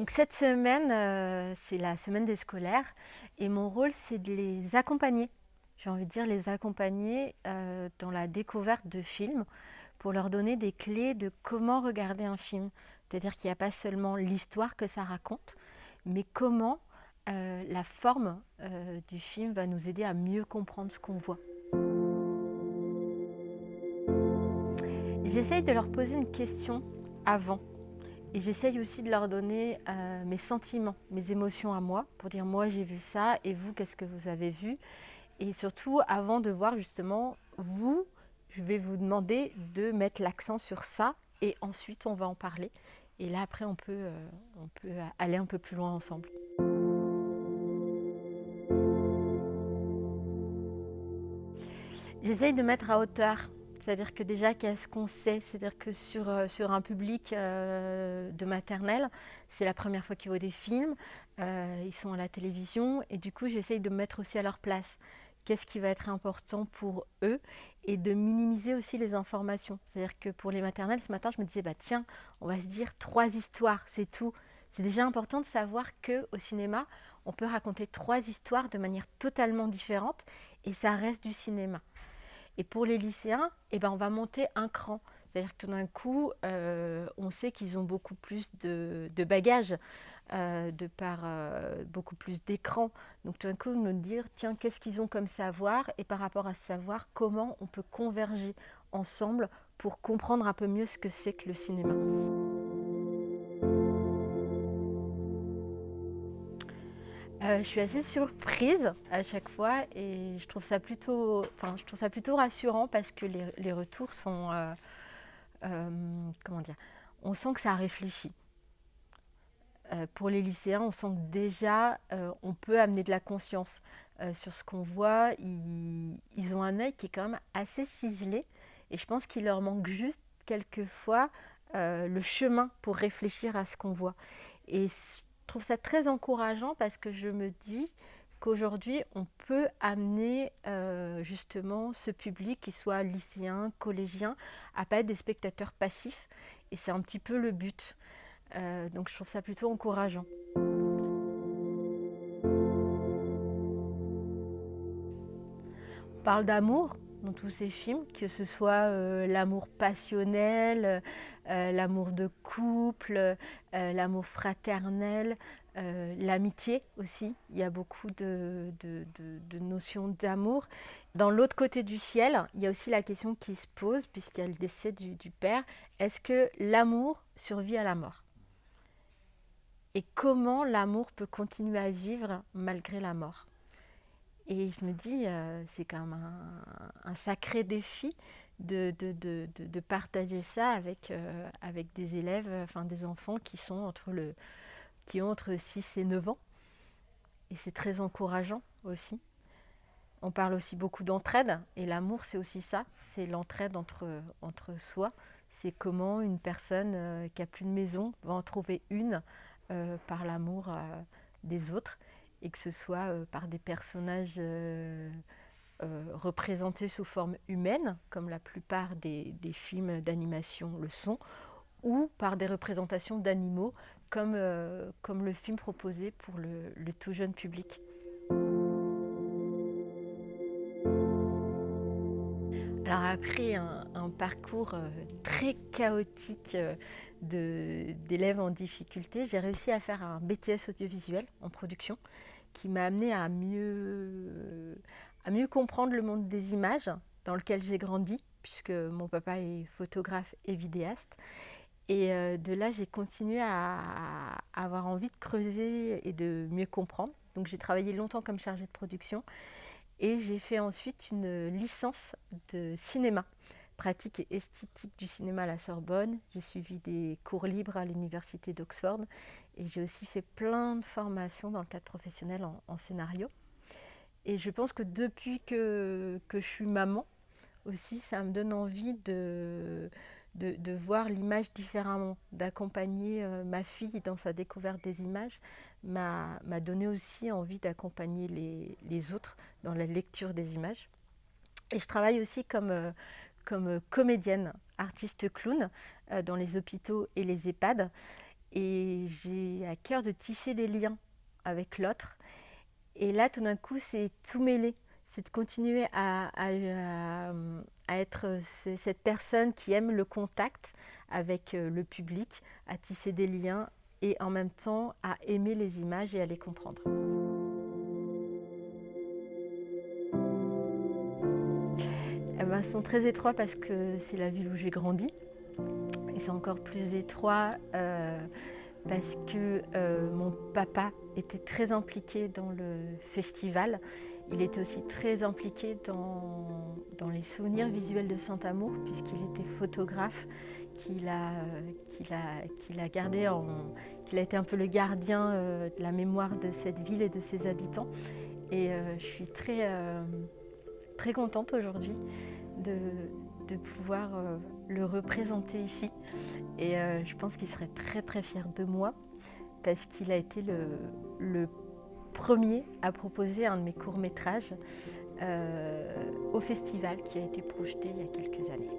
Donc cette semaine, c'est la semaine des scolaires et mon rôle, c'est de les accompagner. J'ai envie de dire les accompagner dans la découverte de films pour leur donner des clés de comment regarder un film. C'est-à-dire qu'il n'y a pas seulement l'histoire que ça raconte, mais comment la forme du film va nous aider à mieux comprendre ce qu'on voit. J'essaye de leur poser une question avant. Et j'essaye aussi de leur donner mes sentiments, mes émotions à moi, pour dire moi j'ai vu ça et vous qu'est-ce que vous avez vu. Et surtout avant de voir justement vous, je vais vous demander de mettre l'accent sur ça et ensuite on va en parler. Et là après on peut aller un peu plus loin ensemble. J'essaye de mettre à hauteur. C'est-à-dire que déjà, qu'est-ce qu'on sait? C'est-à-dire que sur un public de maternelle, c'est la première fois qu'ils voient des films, ils sont à la télévision, et du coup, j'essaye de me mettre aussi à leur place. Qu'est-ce qui va être important pour eux et de minimiser aussi les informations. C'est-à-dire que pour les maternelles, ce matin, je me disais, bah tiens, on va se dire 3 histoires, c'est tout. C'est déjà important de savoir qu'au cinéma, on peut raconter 3 histoires de manière totalement différente et ça reste du cinéma. Et pour les lycéens, eh ben, on va monter un cran. C'est-à-dire que tout d'un coup, on sait qu'ils ont beaucoup plus de bagages, de par beaucoup plus d'écrans. Donc tout d'un coup, nous dire, tiens, qu'est-ce qu'ils ont comme savoir? Et par rapport à ce savoir, comment on peut converger ensemble pour comprendre un peu mieux ce que c'est que le cinéma. Je suis assez surprise à chaque fois et je trouve ça plutôt rassurant parce que les retours sont, comment dire, on sent que ça réfléchit. Pour les lycéens, on sent que déjà, on peut amener de la conscience sur ce qu'on voit. Ils ont un œil qui est quand même assez ciselé et je pense qu'il leur manque juste quelquefois le chemin pour réfléchir à ce qu'on voit. Et je trouve ça très encourageant parce que je me dis qu'aujourd'hui, on peut amener justement ce public, qu'il soit lycéen, collégien, à pas être des spectateurs passifs. Et c'est un petit peu le but. Donc je trouve ça plutôt encourageant. On parle d'amour dans tous ces films, que ce soit l'amour passionnel, l'amour de couple, l'amour fraternel, l'amitié aussi. Il y a beaucoup de notions d'amour. Dans l'autre côté du ciel, il y a aussi la question qui se pose, puisqu'il y a le décès du père, est-ce que l'amour survit à la mort? Et comment l'amour peut continuer à vivre malgré la mort? Et je me dis, c'est quand même un sacré défi de partager ça avec des élèves, enfin des enfants qui ont entre 6 et 9 ans. Et c'est très encourageant aussi. On parle aussi beaucoup d'entraide, et l'amour c'est aussi ça, c'est l'entraide entre soi. C'est comment une personne qui n'a plus de maison va en trouver une par l'amour des autres, et que ce soit par des personnages représentés sous forme humaine, comme la plupart des films d'animation le sont, ou par des représentations d'animaux, comme le film proposé pour le tout jeune public. Alors après un parcours très chaotique d'élèves en difficulté, j'ai réussi à faire un BTS audiovisuel en production qui m'a amené à mieux comprendre le monde des images dans lequel j'ai grandi, puisque mon papa est photographe et vidéaste. Et de là, j'ai continué à avoir envie de creuser et de mieux comprendre. Donc j'ai travaillé longtemps comme chargée de production. Et j'ai fait ensuite une licence de cinéma, pratique et esthétique du cinéma à la Sorbonne. J'ai suivi des cours libres à l'université d'Oxford et j'ai aussi fait plein de formations dans le cadre professionnel en scénario. Et je pense que depuis que je suis maman aussi, ça me donne envie de voir l'image différemment, d'accompagner ma fille dans sa découverte des images, m'a donné aussi envie d'accompagner les autres dans la lecture des images. Et je travaille aussi comme comédienne, artiste clown dans les hôpitaux et les EHPAD. et j'ai à cœur de tisser des liens avec l'autre. Et là, tout d'un coup, c'est tout mêlé. C'est de continuer à être cette personne qui aime le contact avec le public, à tisser des liens et en même temps à aimer les images et à les comprendre. Eh ben, ils sont très étroits parce que c'est la ville où j'ai grandi. Et c'est encore plus étroit parce que mon papa était très impliqué dans le festival. Il était aussi très impliqué dans les souvenirs visuels de Saint-Amour, puisqu'il était photographe, qu'il a gardé qu'il a été un peu le gardien de la mémoire de cette ville et de ses habitants. Et je suis très contente aujourd'hui de pouvoir le représenter ici. Et je pense qu'il serait très fier de moi parce qu'il a été le premier à proposer un de mes courts-métrages au festival qui a été projeté il y a quelques années.